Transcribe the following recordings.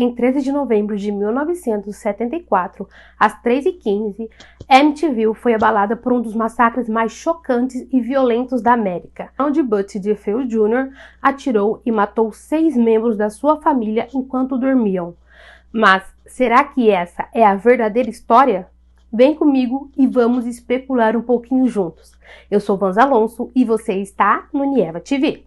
Em 13 de novembro de 1974, às 3h15, Amityville foi abalada por um dos massacres mais chocantes e violentos da América, onde Butch DeFeo Jr. atirou e matou 6 membros da sua família enquanto dormiam. Mas será que essa é a verdadeira história? Vem comigo e vamos especular um pouquinho juntos. Eu sou Vanza Alonso e você está no Nieva TV.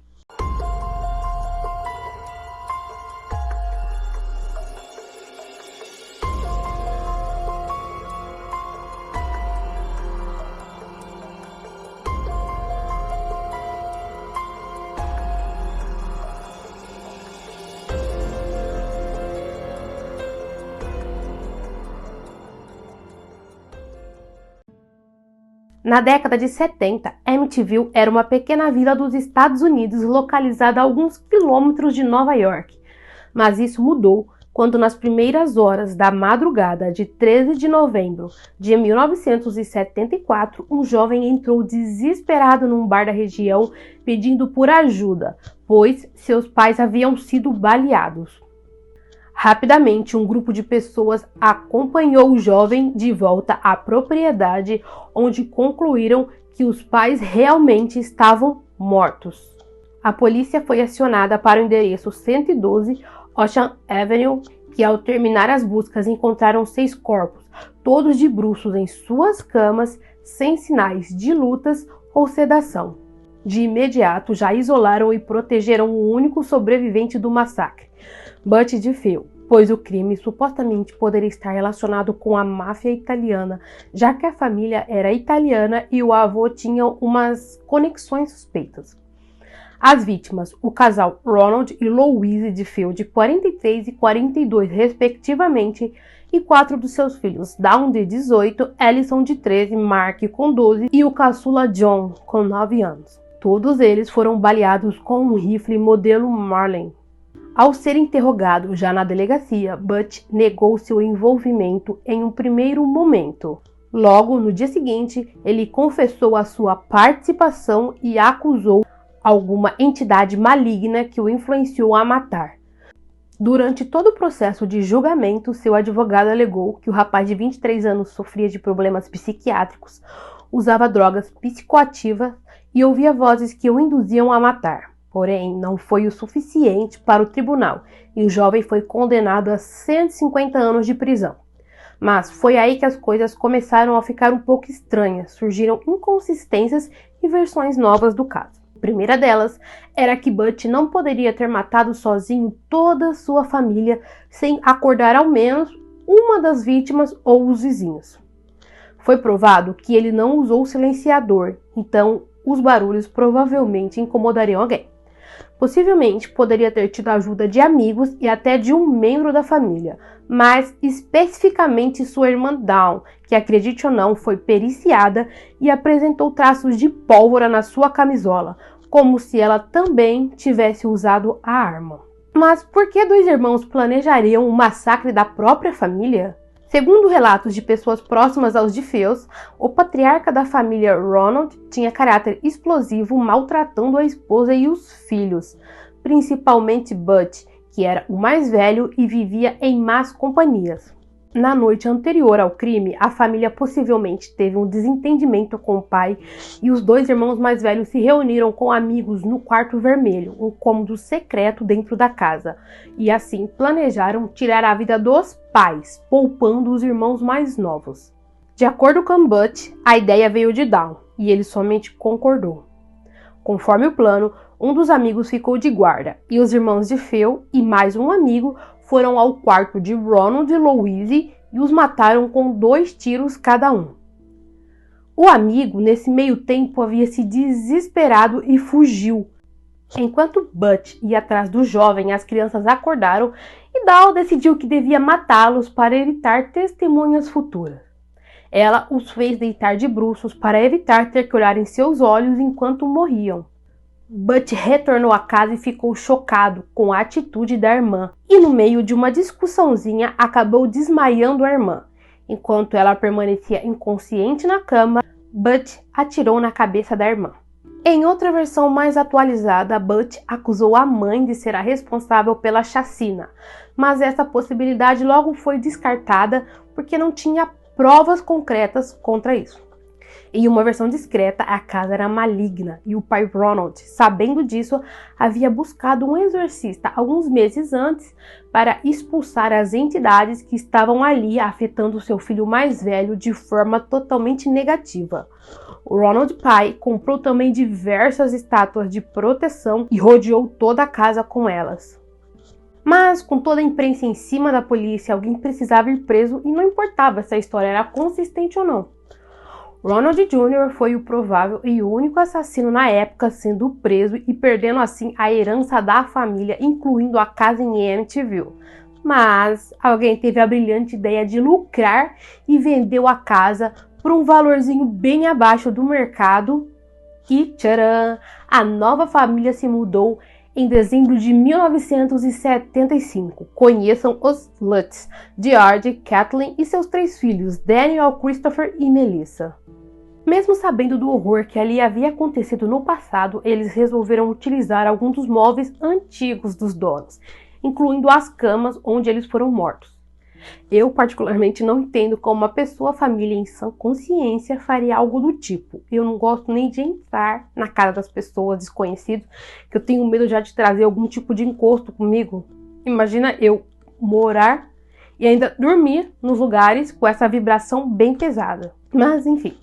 Na década de 70, Amityville era uma pequena vila dos Estados Unidos localizada a alguns quilômetros de Nova York. Mas isso mudou quando, nas primeiras horas da madrugada de 13 de novembro de 1974, um jovem entrou desesperado num bar da região pedindo por ajuda, pois seus pais haviam sido baleados. Rapidamente, um grupo de pessoas acompanhou o jovem de volta à propriedade, onde concluíram que os pais realmente estavam mortos. A polícia foi acionada para o endereço 112 Ocean Avenue, que ao terminar as buscas encontraram 6 corpos, todos de bruços em suas camas, sem sinais de lutas ou sedação. De imediato, já isolaram e protegeram o único sobrevivente do massacre, Butch DeFeo, pois o crime supostamente poderia estar relacionado com a máfia italiana, já que a família era italiana e o avô tinha umas conexões suspeitas. As vítimas, o casal Ronald e Louise DeFeo, de 43 e 42 respectivamente, e 4 dos seus filhos, Dawn de 18, Ellison de 13, Mark com 12 e o caçula John com 9 anos. Todos eles foram baleados com um rifle modelo Marlin. Ao ser interrogado já na delegacia, Butch negou seu envolvimento em um primeiro momento. Logo, no dia seguinte, ele confessou a sua participação e acusou alguma entidade maligna que o influenciou a matar. Durante todo o processo de julgamento, seu advogado alegou que o rapaz de 23 anos sofria de problemas psiquiátricos, usava drogas psicoativas e ouvia vozes que o induziam a matar. Porém, não foi o suficiente para o tribunal e o jovem foi condenado a 150 anos de prisão. Mas foi aí que as coisas começaram a ficar um pouco estranhas, surgiram inconsistências e versões novas do caso. A primeira delas era que Butch não poderia ter matado sozinho toda a sua família sem acordar ao menos uma das vítimas ou os vizinhos. Foi provado que ele não usou silenciador, então os barulhos provavelmente incomodariam alguém. Possivelmente poderia ter tido a ajuda de amigos e até de um membro da família, mas especificamente sua irmã Dawn, que, acredite ou não, foi periciada e apresentou traços de pólvora na sua camisola, como se ela também tivesse usado a arma. Mas por que 2 irmãos planejariam o massacre da própria família? Segundo relatos de pessoas próximas aos DeFeos, o patriarca da família Ronald tinha caráter explosivo, maltratando a esposa e os filhos, principalmente Butch, que era o mais velho e vivia em más companhias. Na noite anterior ao crime, a família possivelmente teve um desentendimento com o pai e os 2 irmãos mais velhos se reuniram com amigos no quarto vermelho, um cômodo secreto dentro da casa, e assim planejaram tirar a vida dos pais, poupando os irmãos mais novos. De acordo com Butch, a ideia veio de Dawn e ele somente concordou. Conforme o plano, um dos amigos ficou de guarda e os irmãos DeFeo e mais um amigo foram ao quarto de Ronald e Louise e os mataram com 2 tiros cada um. O amigo, nesse meio tempo, havia se desesperado e fugiu. Enquanto Butch ia atrás do jovem, as crianças acordaram e Dawn decidiu que devia matá-los para evitar testemunhas futuras. Ela os fez deitar de bruços para evitar ter que olhar em seus olhos enquanto morriam. Butch retornou à casa e ficou chocado com a atitude da irmã e, no meio de uma discussãozinha, acabou desmaiando a irmã. Enquanto ela permanecia inconsciente na cama, Butch atirou na cabeça da irmã. Em outra versão mais atualizada, Butch acusou a mãe de ser a responsável pela chacina, mas essa possibilidade logo foi descartada porque não tinha provas concretas contra isso. Em uma versão discreta, a casa era maligna e o pai Ronald, sabendo disso, havia buscado um exorcista alguns meses antes para expulsar as entidades que estavam ali afetando seu filho mais velho de forma totalmente negativa. O Ronald pai comprou também diversas estátuas de proteção e rodeou toda a casa com elas. Mas, com toda a imprensa em cima da polícia, alguém precisava ir preso e não importava se a história era consistente ou não. Ronald Jr. foi o provável e único assassino na época, sendo preso e perdendo assim a herança da família, incluindo a casa em Amityville. Mas alguém teve a brilhante ideia de lucrar e vendeu a casa por um valorzinho bem abaixo do mercado. E tcharam! A nova família se mudou em dezembro de 1975. Conheçam os Lutz, George, Kathleen e seus 3 filhos, Daniel, Christopher e Melissa. Mesmo sabendo do horror que ali havia acontecido no passado, eles resolveram utilizar alguns dos móveis antigos dos donos, incluindo as camas onde eles foram mortos. Eu particularmente não entendo como uma pessoa, família em sã consciência faria algo do tipo. Eu não gosto nem de entrar na casa das pessoas desconhecidas, que eu tenho medo já de trazer algum tipo de encosto comigo. Imagina eu morar e ainda dormir nos lugares com essa vibração bem pesada. Mas enfim.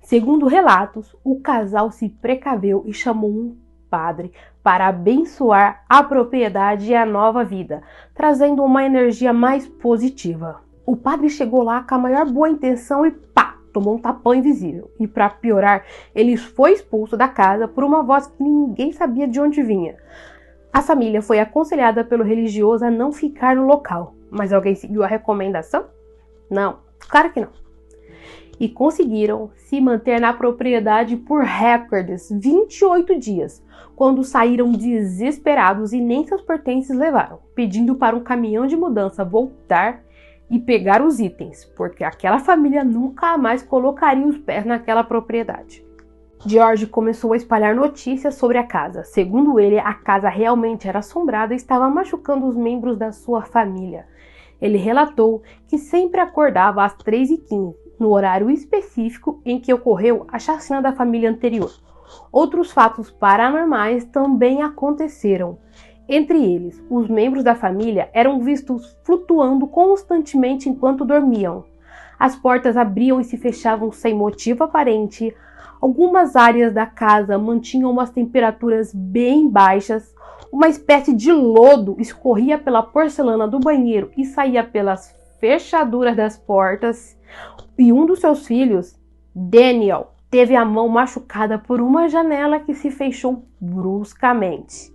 Segundo relatos, o casal se precaveu e chamou um padre para abençoar a propriedade e a nova vida, trazendo uma energia mais positiva. O padre chegou lá com a maior boa intenção e pá, tomou um tapão invisível. E para piorar, ele foi expulso da casa por uma voz que ninguém sabia de onde vinha. A família foi aconselhada pelo religioso a não ficar no local. Mas alguém seguiu a recomendação? Não, claro que não. E conseguiram se manter na propriedade por recordes 28 dias, quando saíram desesperados e nem seus pertences levaram, pedindo para um caminhão de mudança voltar e pegar os itens, porque aquela família nunca mais colocaria os pés naquela propriedade. George começou a espalhar notícias sobre a casa. Segundo ele, a casa realmente era assombrada e estava machucando os membros da sua família. Ele relatou que sempre acordava às 3h15, no horário específico em que ocorreu a chacina da família anterior. Outros fatos paranormais também aconteceram. Entre eles, os membros da família eram vistos flutuando constantemente enquanto dormiam. As portas abriam e se fechavam sem motivo aparente. Algumas áreas da casa mantinham umas temperaturas bem baixas. Uma espécie de lodo escorria pela porcelana do banheiro e saía pelas fechaduras das portas. E um dos seus filhos, Daniel, teve a mão machucada por uma janela que se fechou bruscamente.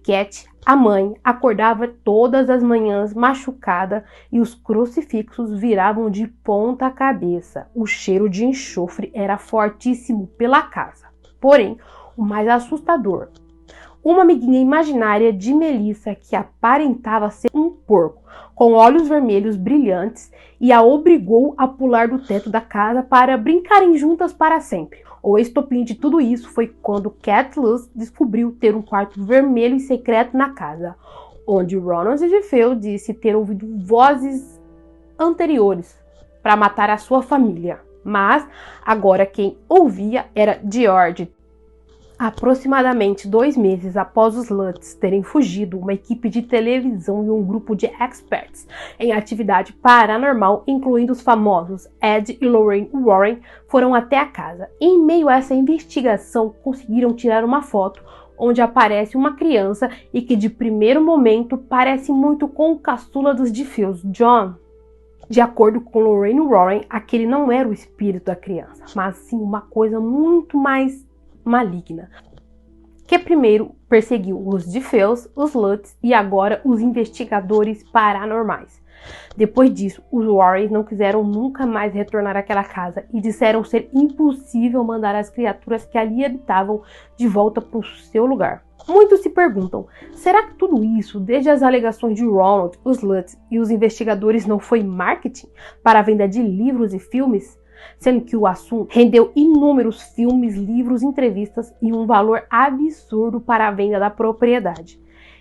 Cat, a mãe, acordava todas as manhãs machucada e os crucifixos viravam de ponta cabeça. O cheiro de enxofre era fortíssimo pela casa. Porém, o mais assustador, uma amiguinha imaginária de Melissa que aparentava ser um porco, com olhos vermelhos brilhantes, e a obrigou a pular do teto da casa para brincarem juntas para sempre. O estopim de tudo isso foi quando Cat Luz descobriu ter um quarto vermelho e secreto na casa, onde Ronald DeFeo disse ter ouvido vozes anteriores para matar a sua família. Mas agora quem ouvia era George. Aproximadamente 2 meses após os Lutz terem fugido, uma equipe de televisão e um grupo de experts em atividade paranormal, incluindo os famosos Ed e Lorraine Warren, foram até a casa. Em meio a essa investigação, conseguiram tirar uma foto onde aparece uma criança e que de primeiro momento parece muito com o caçula dos DeFeos, John. De acordo com Lorraine Warren, aquele não era o espírito da criança, mas sim uma coisa muito mais maligna, que primeiro perseguiu os DeFeos, os Lutz e agora os investigadores paranormais. Depois disso, os Warrens não quiseram nunca mais retornar àquela casa e disseram ser impossível mandar as criaturas que ali habitavam de volta para o seu lugar. Muitos se perguntam, será que tudo isso, desde as alegações de Ronald, os Lutz e os investigadores, não foi marketing para a venda de livros e filmes? sendo que o assunto rendeu inúmeros filmes, livros, entrevistas e um valor absurdo para a venda da propriedade.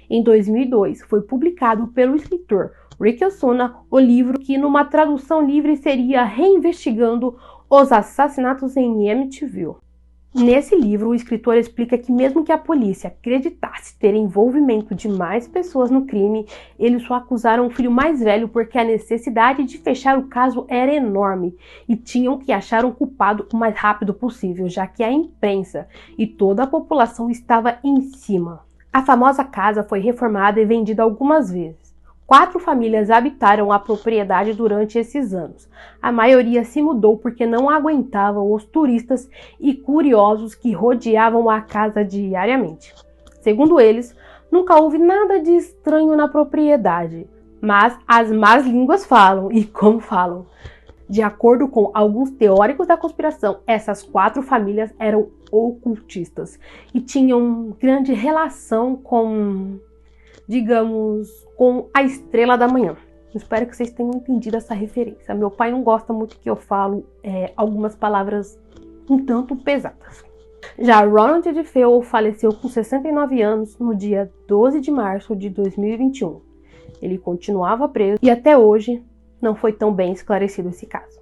Em 2002, foi publicado pelo escritor Rick Osuna o livro que, numa tradução livre, seria Reinvestigando os Assassinatos em Amityville. Nesse livro, o escritor explica que mesmo que a polícia acreditasse ter envolvimento de mais pessoas no crime, eles só acusaram o filho mais velho porque a necessidade de fechar o caso era enorme e tinham que achar um culpado o mais rápido possível, já que a imprensa e toda a população estava em cima. A famosa casa foi reformada e vendida algumas vezes. 4 famílias habitaram a propriedade durante esses anos. A maioria se mudou porque não aguentavam os turistas e curiosos que rodeavam a casa diariamente. Segundo eles, nunca houve nada de estranho na propriedade, mas as más línguas falam, e como falam. De acordo com alguns teóricos da conspiração, essas 4 famílias eram ocultistas e tinham grande relação com, digamos, com a estrela da manhã. Espero que vocês tenham entendido essa referência. Meu pai não gosta muito que eu falo algumas palavras um tanto pesadas. Já Ronald DeFeo faleceu com 69 anos no dia 12 de março de 2021. Ele continuava preso e até hoje não foi tão bem esclarecido esse caso.